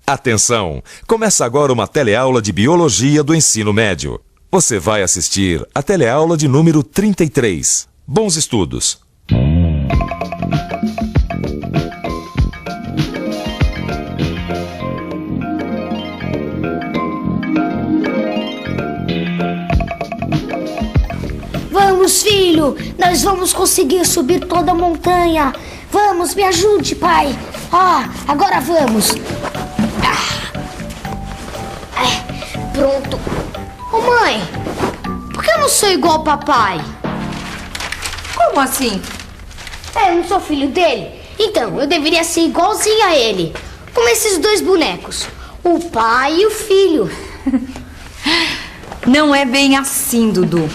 Atenção! Começa agora uma teleaula de Biologia do Ensino Médio. Você vai assistir a teleaula de número 33. Bons estudos! Vamos, filho! Nós vamos conseguir subir toda a montanha! Vamos, me ajude, pai! Agora vamos! Pronto! Ô, mãe! Por que eu não sou igual ao papai? Como assim? Eu não sou filho dele? Então, eu deveria ser igualzinho a ele. Como esses dois bonecos. O pai e o filho. Não é bem assim, Dudu.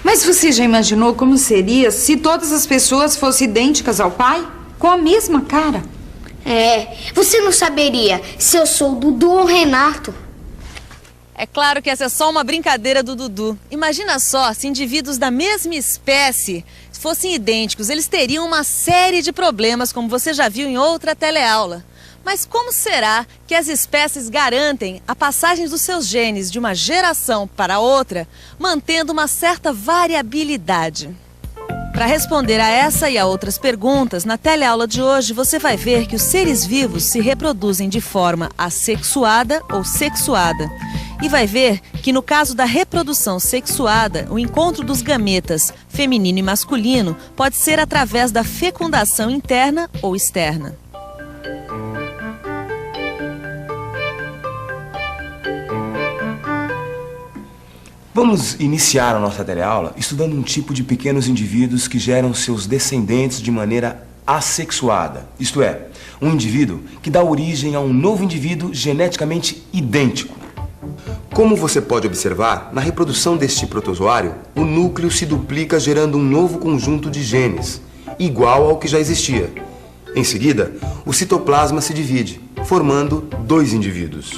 Mas você já imaginou como seria se todas as pessoas fossem idênticas ao pai? Com a mesma cara? Você não saberia se eu sou o Dudu ou o Renato. É claro que essa é só uma brincadeira do Dudu. Imagina só, se indivíduos da mesma espécie fossem idênticos, eles teriam uma série de problemas, como você já viu em outra teleaula. Mas como será que as espécies garantem a passagem dos seus genes de uma geração para outra, mantendo uma certa variabilidade? Para responder a essa e a outras perguntas, na teleaula de hoje você vai ver que os seres vivos se reproduzem de forma assexuada ou sexuada. E vai ver que no caso da reprodução sexuada, o encontro dos gametas feminino e masculino pode ser através da fecundação interna ou externa. Vamos iniciar a nossa teleaula estudando um tipo de pequenos indivíduos que geram seus descendentes de maneira assexuada. Isto é, um indivíduo que dá origem a um novo indivíduo geneticamente idêntico. Como você pode observar, na reprodução deste protozoário, o núcleo se duplica gerando um novo conjunto de genes, igual ao que já existia. Em seguida, o citoplasma se divide, formando dois indivíduos.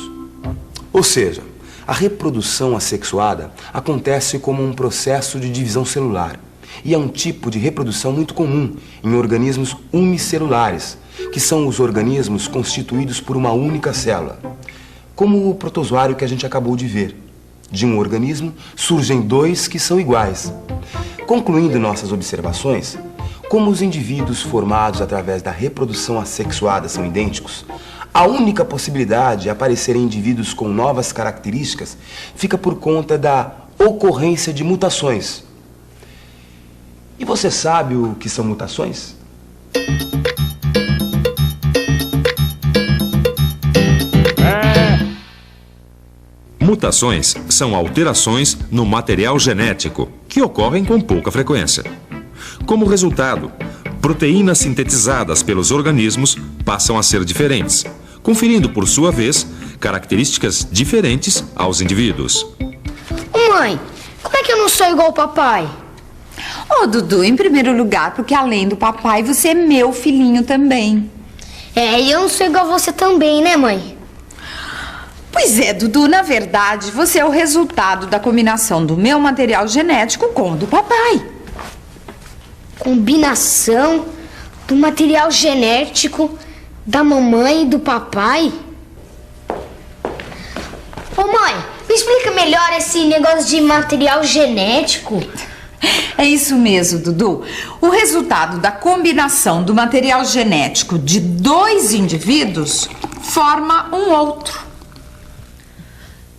Ou seja, a reprodução assexuada acontece como um processo de divisão celular e é um tipo de reprodução muito comum em organismos unicelulares, que são os organismos constituídos por uma única célula. Como o protozoário que a gente acabou de ver. De um organismo surgem dois que são iguais. Concluindo nossas observações, como os indivíduos formados através da reprodução assexuada são idênticos, a única possibilidade de aparecerem indivíduos com novas características fica por conta da ocorrência de mutações. E você sabe o que são mutações? Mutações são alterações no material genético que ocorrem com pouca frequência. Como resultado, proteínas sintetizadas pelos organismos passam a ser diferentes, conferindo, por sua vez, características diferentes aos indivíduos. Mãe, como é que eu não sou igual ao papai? Dudu, em primeiro lugar, porque além do papai, você é meu filhinho também. E eu não sou igual a você também, né, mãe? Pois é, Dudu, na verdade, você é o resultado da combinação do meu material genético com o do papai. Combinação do material genético da mamãe e do papai? Ô, mãe, me explica melhor esse negócio de material genético. É isso mesmo, Dudu. O resultado da combinação do material genético de dois indivíduos forma um outro.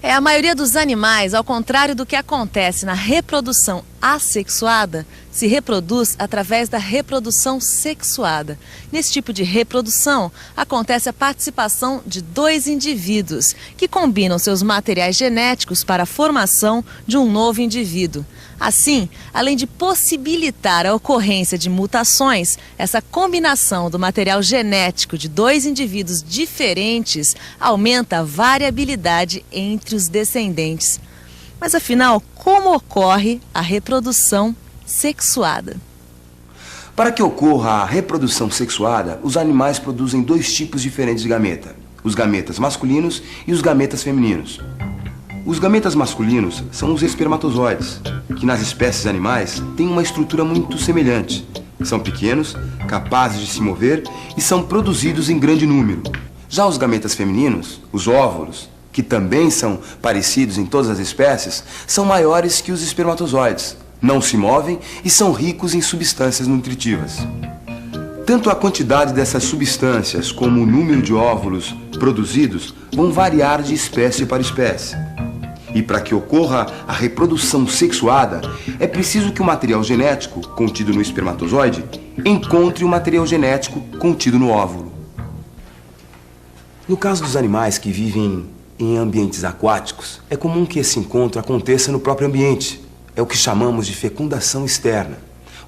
A maioria dos animais, ao contrário do que acontece na reprodução assexuada, se reproduz através da reprodução sexuada. Nesse tipo de reprodução, acontece a participação de dois indivíduos que combinam seus materiais genéticos para a formação de um novo indivíduo. Assim, além de possibilitar a ocorrência de mutações, essa combinação do material genético de dois indivíduos diferentes aumenta a variabilidade entre os descendentes. Mas afinal, como ocorre a reprodução sexuada? Para que ocorra a reprodução sexuada, os animais produzem dois tipos diferentes de gameta: os gametas masculinos e os gametas femininos. Os gametas masculinos são os espermatozoides, que nas espécies animais têm uma estrutura muito semelhante. São pequenos, capazes de se mover e são produzidos em grande número. Já os gametas femininos, os óvulos, que também são parecidos em todas as espécies, são maiores que os espermatozoides, não se movem e são ricos em substâncias nutritivas. Tanto a quantidade dessas substâncias como o número de óvulos produzidos vão variar de espécie para espécie. E para que ocorra a reprodução sexuada, é preciso que o material genético contido no espermatozoide encontre o material genético contido no óvulo. No caso dos animais que vivem em ambientes aquáticos, é comum que esse encontro aconteça no próprio ambiente. É o que chamamos de fecundação externa.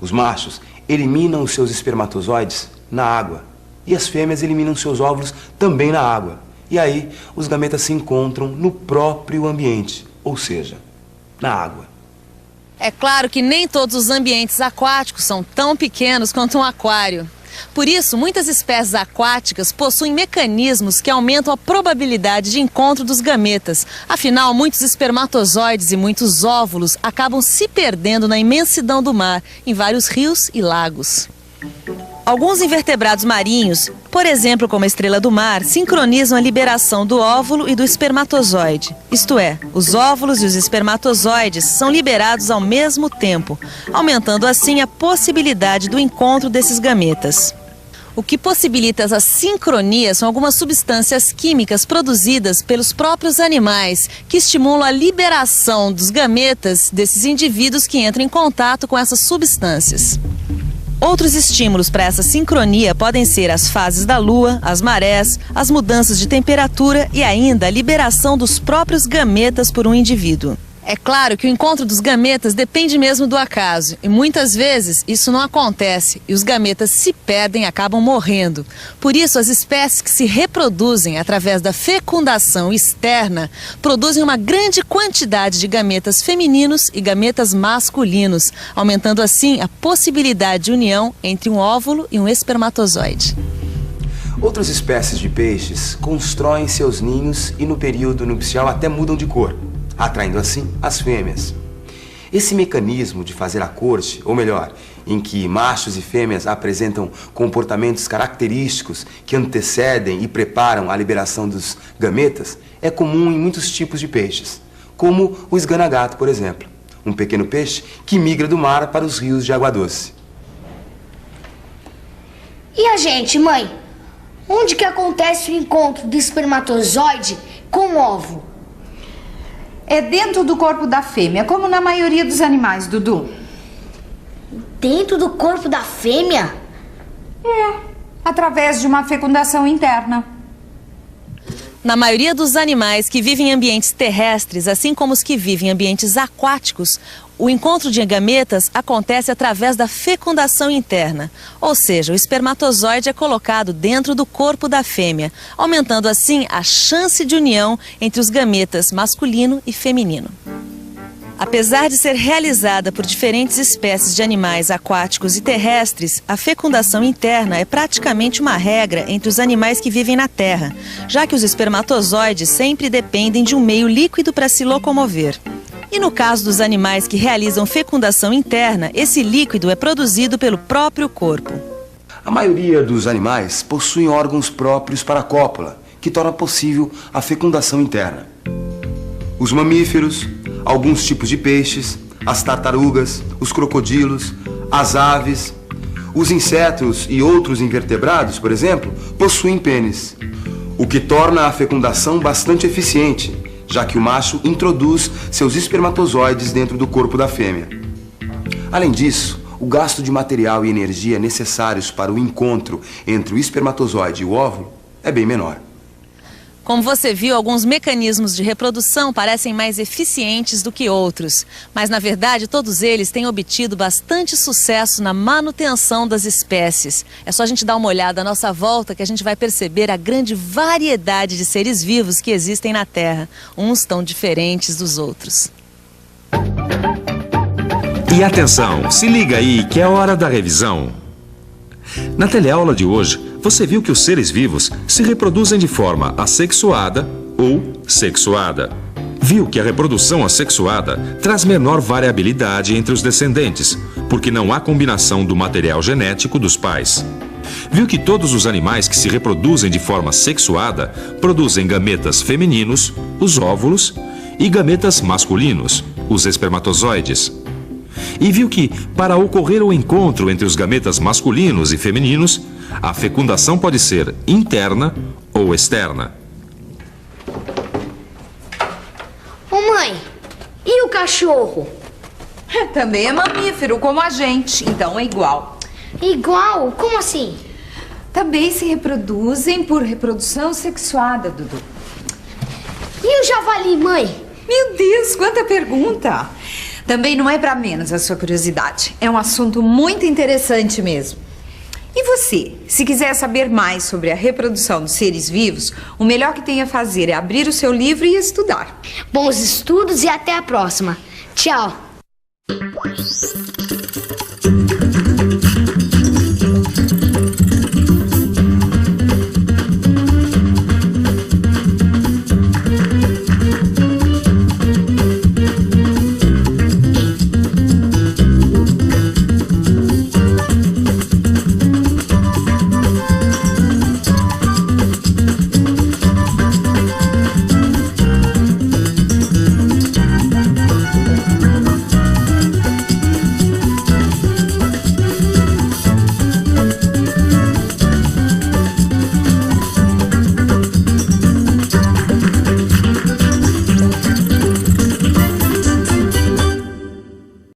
Os machos eliminam os seus espermatozoides na água e as fêmeas eliminam seus óvulos também na água. E aí, os gametas se encontram no próprio ambiente, ou seja, na água. É claro que nem todos os ambientes aquáticos são tão pequenos quanto um aquário. Por isso, muitas espécies aquáticas possuem mecanismos que aumentam a probabilidade de encontro dos gametas. Afinal, muitos espermatozoides e muitos óvulos acabam se perdendo na imensidão do mar, em vários rios e lagos. Alguns invertebrados marinhos, por exemplo como a estrela do mar, sincronizam a liberação do óvulo e do espermatozoide. Isto é, os óvulos e os espermatozoides são liberados ao mesmo tempo, aumentando assim a possibilidade do encontro desses gametas. O que possibilita essa sincronia são algumas substâncias químicas produzidas pelos próprios animais, que estimulam a liberação dos gametas desses indivíduos que entram em contato com essas substâncias. Outros estímulos para essa sincronia podem ser as fases da lua, as marés, as mudanças de temperatura e ainda a liberação dos próprios gametas por um indivíduo. É claro que o encontro dos gametas depende mesmo do acaso e muitas vezes isso não acontece e os gametas se perdem e acabam morrendo. Por isso, as espécies que se reproduzem através da fecundação externa produzem uma grande quantidade de gametas femininos e gametas masculinos, aumentando assim a possibilidade de união entre um óvulo e um espermatozoide. Outras espécies de peixes constroem seus ninhos e no período nupcial até mudam de cor, atraindo assim as fêmeas. Esse mecanismo de fazer a corte, ou melhor, em que machos e fêmeas apresentam comportamentos característicos que antecedem e preparam a liberação dos gametas, é comum em muitos tipos de peixes, como o esganagato, por exemplo, um pequeno peixe que migra do mar para os rios de água doce. E a gente, mãe? Onde que acontece o encontro do espermatozoide com o óvulo? É dentro do corpo da fêmea, como na maioria dos animais, Dudu. Dentro do corpo da fêmea? Através de uma fecundação interna. Na maioria dos animais que vivem em ambientes terrestres, assim como os que vivem em ambientes aquáticos, o encontro de gametas acontece através da fecundação interna, ou seja, o espermatozoide é colocado dentro do corpo da fêmea, aumentando assim a chance de união entre os gametas masculino e feminino. Apesar de ser realizada por diferentes espécies de animais aquáticos e terrestres, a fecundação interna é praticamente uma regra entre os animais que vivem na Terra, já que os espermatozoides sempre dependem de um meio líquido para se locomover. E no caso dos animais que realizam fecundação interna, esse líquido é produzido pelo próprio corpo. A maioria dos animais possuem órgãos próprios para a cópula, que torna possível a fecundação interna. Os mamíferos, alguns tipos de peixes, as tartarugas, os crocodilos, as aves, os insetos e outros invertebrados, por exemplo, possuem pênis, o que torna a fecundação bastante eficiente, já que o macho introduz seus espermatozoides dentro do corpo da fêmea. Além disso, o gasto de material e energia necessários para o encontro entre o espermatozoide e o óvulo é bem menor. Como você viu, alguns mecanismos de reprodução parecem mais eficientes do que outros, mas na verdade todos eles têm obtido bastante sucesso na manutenção das espécies. É só a gente dar uma olhada à nossa volta que a gente vai perceber a grande variedade de seres vivos que existem na Terra, uns tão diferentes dos outros. E atenção, se liga aí que é hora da revisão. Na teleaula de hoje, você viu que os seres vivos se reproduzem de forma assexuada ou sexuada. Viu que a reprodução assexuada traz menor variabilidade entre os descendentes, porque não há combinação do material genético dos pais. Viu que todos os animais que se reproduzem de forma sexuada produzem gametas femininos, os óvulos, e gametas masculinos, os espermatozoides. E viu que, para ocorrer o encontro entre os gametas masculinos e femininos, a fecundação pode ser interna ou externa. Ô mãe, e o cachorro? Também é mamífero, como a gente, então é igual. Igual? Como assim? Também se reproduzem por reprodução sexuada, Dudu. E o javali, mãe? Meu Deus, quanta pergunta! Também não é pra menos a sua curiosidade. É um assunto muito interessante mesmo. E você, se quiser saber mais sobre a reprodução dos seres vivos, o melhor que tem a fazer é abrir o seu livro e estudar. Bons estudos e até a próxima. Tchau.